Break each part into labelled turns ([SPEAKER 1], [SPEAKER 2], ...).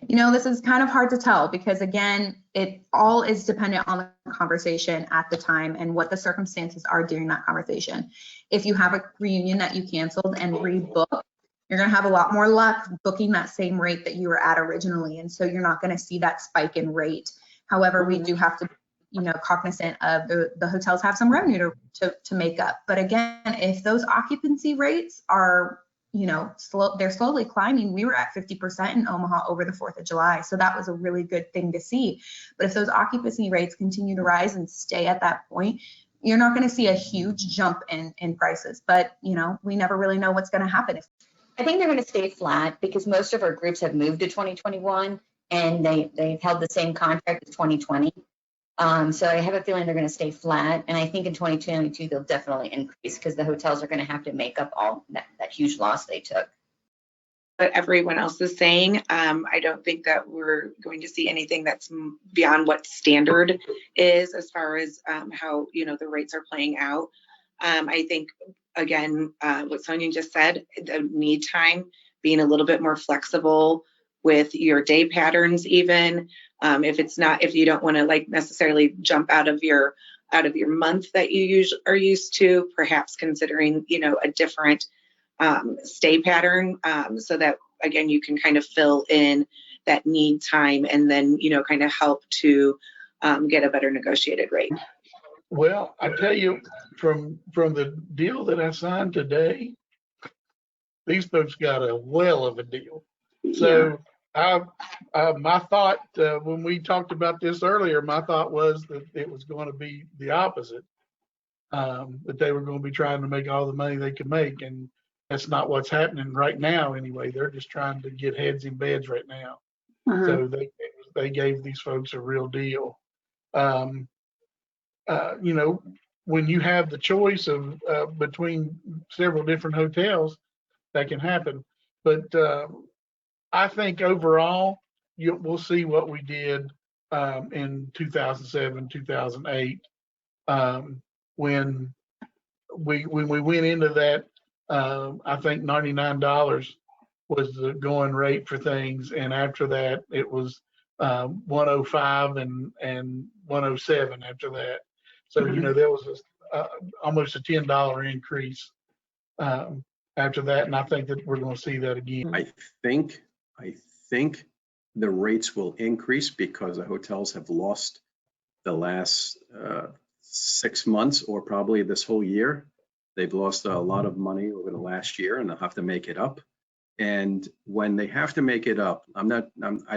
[SPEAKER 1] This is kind of hard to tell because, again, it all is dependent on the conversation at the time and what the circumstances are during that conversation. If you have a reunion that you canceled and rebook, you're going to have a lot more luck booking that same rate that you were at originally. And so you're not going to see that spike in rate. However, we do have to, cognizant of the hotels have some revenue to make up. But again, if those occupancy rates are, they're slowly climbing. We were at 50% in Omaha over the 4th of July. So that was a really good thing to see. But if those occupancy rates continue to rise and stay at that point, you're not going to see a huge jump in prices. But, we never really know what's going to happen.
[SPEAKER 2] I think they're going to stay flat because most of our groups have moved to 2021 and they've held the same contract as 2020. So I have a feeling they're going to stay flat. And I think in 2022, they'll definitely increase because the hotels are going to have to make up all that huge loss they took.
[SPEAKER 3] But everyone else is saying, I don't think that we're going to see anything that's beyond what standard is as far as how, the rates are playing out. I think, again, what Sonia just said, the need time, being a little bit more flexible with your day patterns, even if you don't want to necessarily jump out of your month that you are used to, perhaps considering, a different stay pattern, so that, again, you can kind of fill in that need time and then, kind of help to get a better negotiated rate.
[SPEAKER 4] Well, I tell you, from the deal that I signed today, these folks got a well of a deal. So my thought when we talked about this earlier, my thought was that it was going to be the opposite, that they were going to be trying to make all the money they could make, and that's not what's happening right now. Anyway, they're just trying to get heads in beds right now. So they gave these folks a real deal. When you have the choice of between several different hotels, that can happen. But I think overall, we'll see what we did in 2007, 2008, when we went into that. I think $99 was the going rate for things, and after that, it was 105 and 107 after that. So there was almost a $10 increase after that, and I think that we're going to see that again.
[SPEAKER 5] I think the rates will increase because the hotels have lost the last 6 months, or probably this whole year. They've lost a lot of money over the last year, and they'll have to make it up. And when they have to make it up, I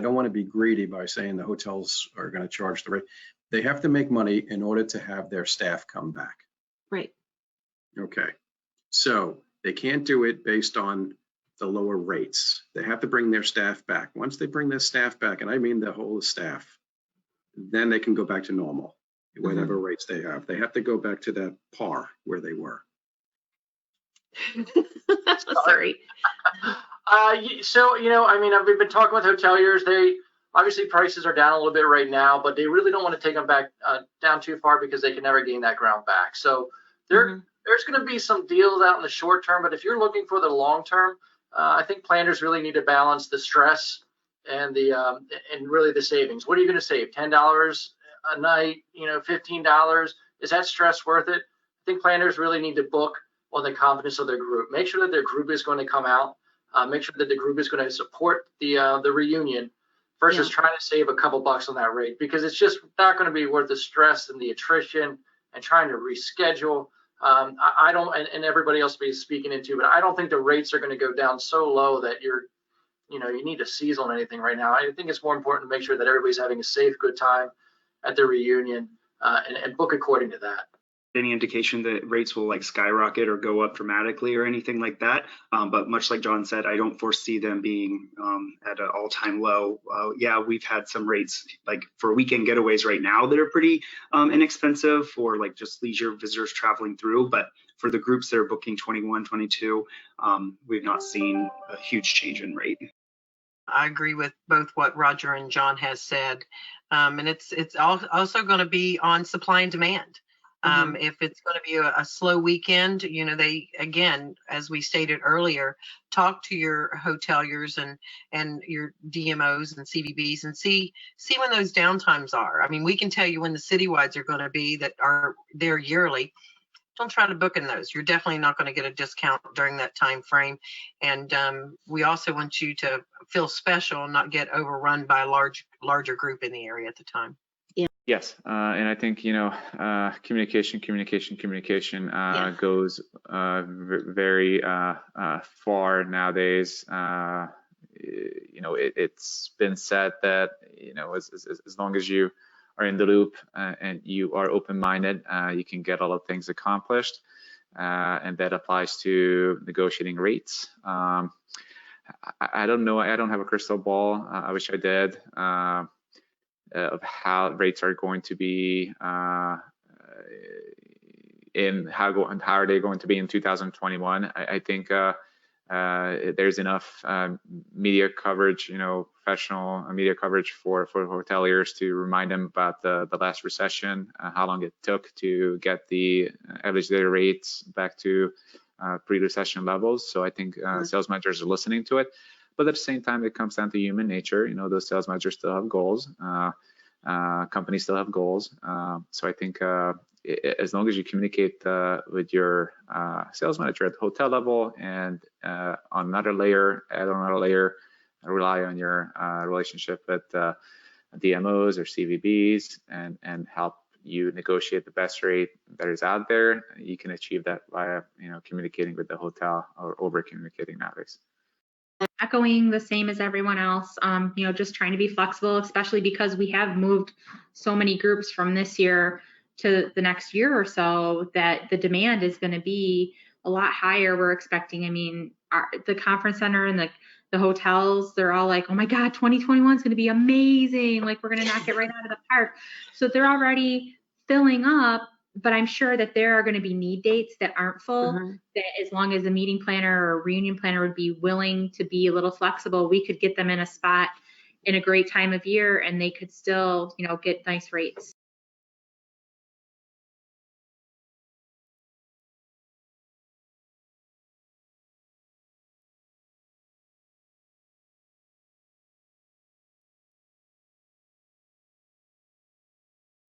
[SPEAKER 5] don't want to be greedy by saying the hotels are going to charge the rate. They have to make money in order to have their staff come back.
[SPEAKER 6] Right.
[SPEAKER 5] Okay. So they can't do it based on the lower rates. They have to bring their staff back. Once they bring their staff back, and I mean the whole staff, then they can go back to normal, whatever rates they have. They have to go back to that par where they were.
[SPEAKER 6] Sorry.
[SPEAKER 7] So, we've been talking with hoteliers. They obviously prices are down a little bit right now, but they really don't want to take them back down too far because they can never gain that ground back. So there's going to be some deals out in the short term, but if you're looking for the long term, I think planners really need to balance the stress and and really the savings. What are you going to save? $10 a night? $15? Is that stress worth it? I think planners really need to book on the confidence of their group. Make sure that their group is going to come out. Make sure that the group is going to support the reunion versus trying to save a couple bucks on that rate, because it's just not going to be worth the stress and the attrition and trying to reschedule. I don't, and everybody else will be speaking into, but I don't think the rates are going to go down so low that you need to seize on anything right now. I think it's more important to make sure that everybody's having a safe, good time at the reunion and book according to that.
[SPEAKER 8] Any indication that rates will skyrocket or go up dramatically or anything like that. But much like John said, I don't foresee them being at an all-time low. We've had some rates for weekend getaways right now that are pretty inexpensive for just leisure visitors traveling through. But for the groups that are booking 21, 22, we've not seen a huge change in rate.
[SPEAKER 9] I agree with both what Roger and John has said. And it's also going to be on supply and demand. If it's going to be a slow weekend, you know, they, again, as we stated earlier, talk to your hoteliers and your DMOs and CVBs and see when those downtimes are. I mean, we can tell you when the citywides are going to be that are there yearly. Don't try to book in those. You're definitely not going to get a discount during that time frame. And we also want you to feel special and not get overrun by a larger group in the area at the time.
[SPEAKER 10] Yes, and I think, you know, communication goes very far nowadays. You know, it's been said that, you know, as long as you are in the loop and you are open-minded, you can get a lot of things accomplished, and that applies to negotiating rates. I don't know. I don't have a crystal ball. I wish I did. Of how rates are going to be how are they going to be in 2021. I think there's enough media coverage, you know, professional media coverage for hoteliers to remind them about the last recession, how long it took to get the average daily rates back to pre-recession levels. So I think sales managers are listening to it. But at the same time, it comes down to human nature. You know, those sales managers still have goals. Companies still have goals. So I think as long as you communicate with your sales manager at the hotel level and on another layer, add on another layer, rely on your relationship with DMOs or CVBs and help you negotiate the best rate that is out there, you can achieve that via, you know, communicating with the hotel or over communicating nowadays.
[SPEAKER 11] Echoing the same as everyone else, you know, just trying to be flexible, especially because we have moved so many groups from this year to the next year or so that the demand is going to be a lot higher. We're expecting, I mean, the conference center and the hotels, they're all like, oh my God, 2021 is going to be amazing. Like, we're going to knock it right out of the park. So they're already filling up. But I'm sure that there are going to be need dates that aren't full, that as long as a meeting planner or a reunion planner would be willing to be a little flexible, we could get them in a spot in a great time of year and they could still, you know, get nice rates.